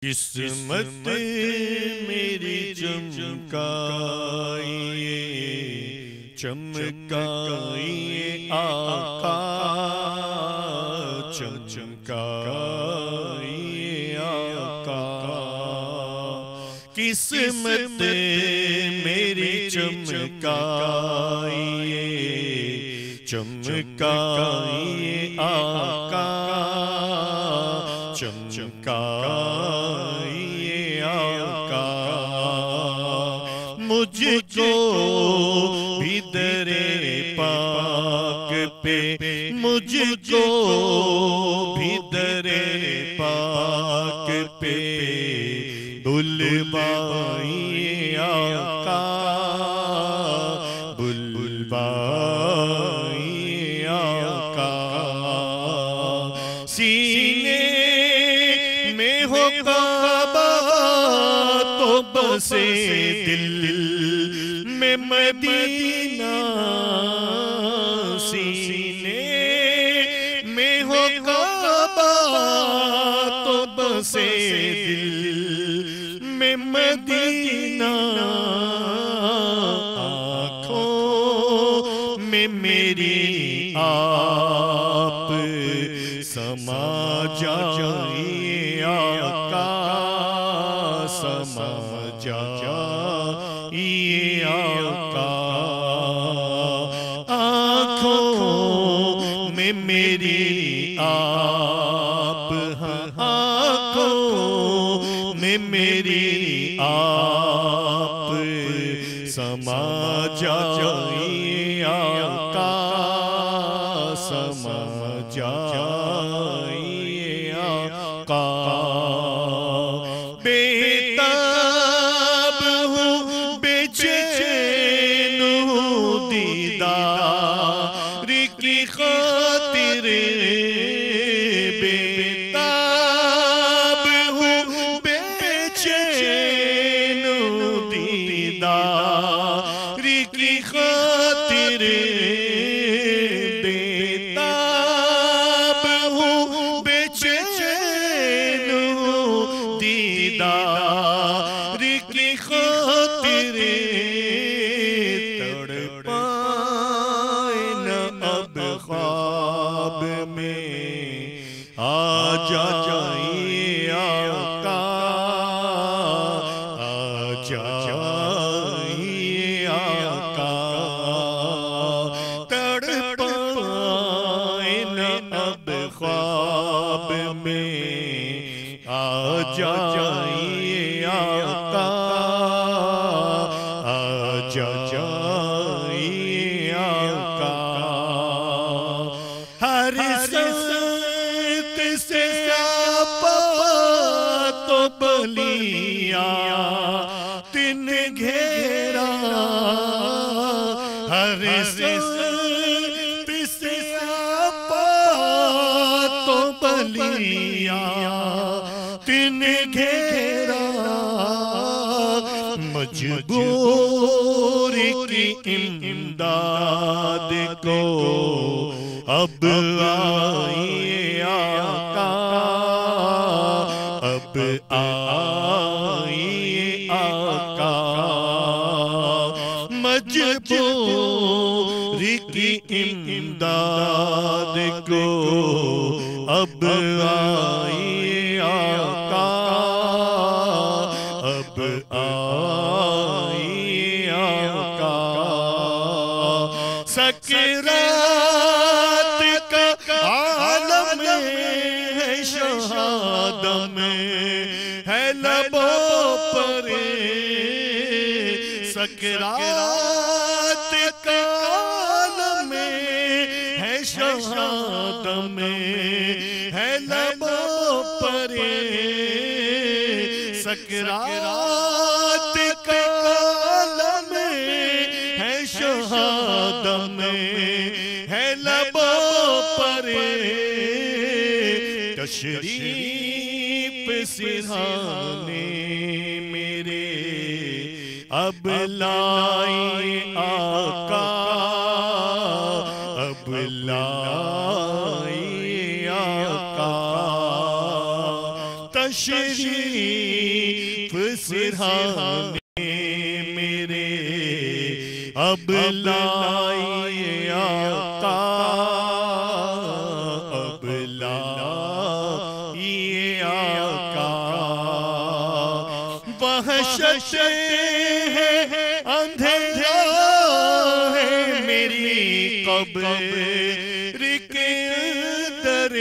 قسمت میری چمکائیے چمکائیے آقا چمکائیے آقا قسمت میری چمکائیے چمکائیے آقا چمکائیے آقا مجھ کو بھی در پاک پہ مجھ کو بھی در پاک پہ بلوائیے آقا بلوائیے آقا سینے میں ہو کعبہ تو بسے دل میں مدینہ سینے میں ہو کعبہ تو بسے دل میں مدینہ آنکھوں میں میری آپ سما جائیے آقا سما جائیے آقا آنکھوں میں میری آپ آنکھوں میں میری آپ سما جائیے آقا سما جائیے آقا بے تاب ہوں بے چین ہوں دیدار کی خاطر بے تاب ہوں بے چین ہوں دیدار کی خاطر دیدار کی خاطر تڑپائے نہ اب خواب میں آ جائیے آقا آ جائیے آقا تڑپائے نہ اب خواب میں آ جائیے آقا آ جائیے آقا ہر سمت سے آپا تو بلیاتن گھیرا ہر سمت سے آپا تو بلیاتن گھیرا مجبور کی امداد کو اب آئیے آقا اب آئیے آقا مجبور کی امداد کو اب آئیے آقا اب آئیے آقا سکرات کا عالم ہے شہادم ہے لبوں پر سکرات کا عالم ہے شہادم ہے لبوں پر سکرات کا عالم ہے شہادم ہے لبوں پر تشریف سدھانے میرے اب لائیے آقا اب لائیے آقا تشریف سرہانے میرے اب لائے آقا اب لائے آقا وحشت ہے اندھیرا ہے میری قبر کے اندر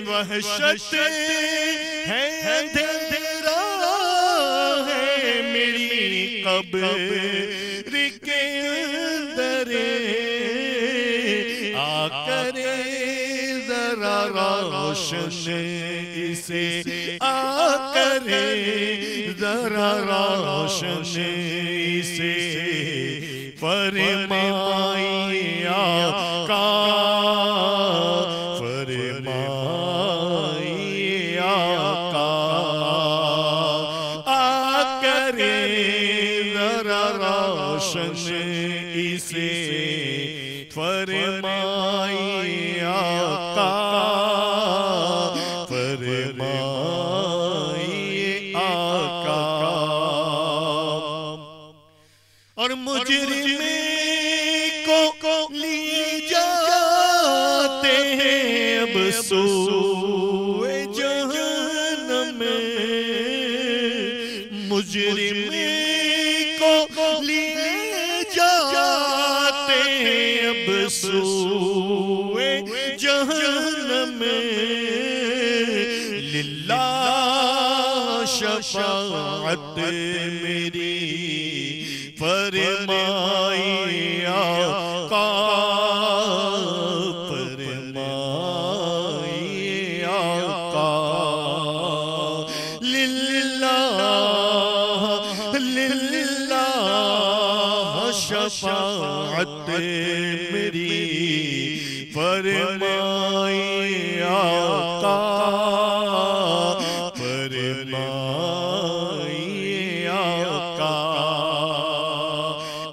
وحشت ہے اندھیرا ہے میری قبر کے اندر آ کرے ذرا روشن اسے آ کرے ذرا روشن اسے فرمائیے آقا فرمائیے آقا آ کرے ذرا روشن اسے فرمائیے آقا فرمائیے آقا اور مجرم کو لیے جاتے ہیں اب سوئے جہنم مجرم کو لیے جاتے ہیں اب سوئے جہنم للہ شفاعت میری فرمائیے آقا فرمائیے آقا للہ شفاعت میری فرمائیے آقا فرمائیے آقا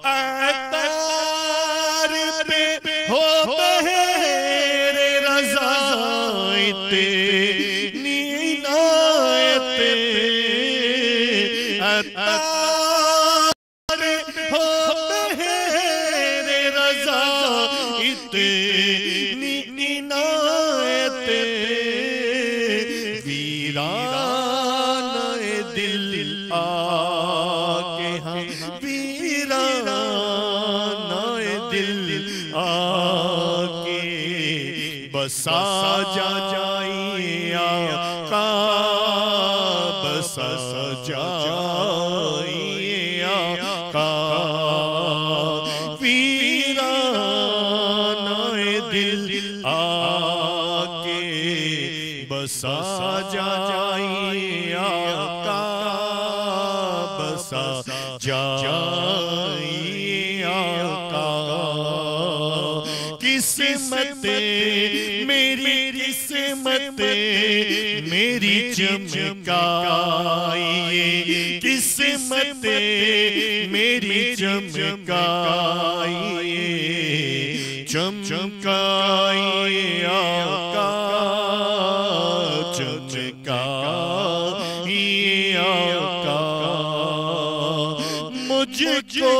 عطار پہ ہو بہر رضا اتنی عنایت عطار ہو بہر رضا اتنی عنایت ویرانہ دل آکے ہم ویرانہ دل آکے بسا جائیے آقا بسا جائیے آقا ویرانہ دل آکے بسا جائیے آقا بسا جائیے آقا قسمت میری قسمت میری چمکائیے قسمت میری چمکائیے چمکائیے آقا چمکائیے آقا مجھ کو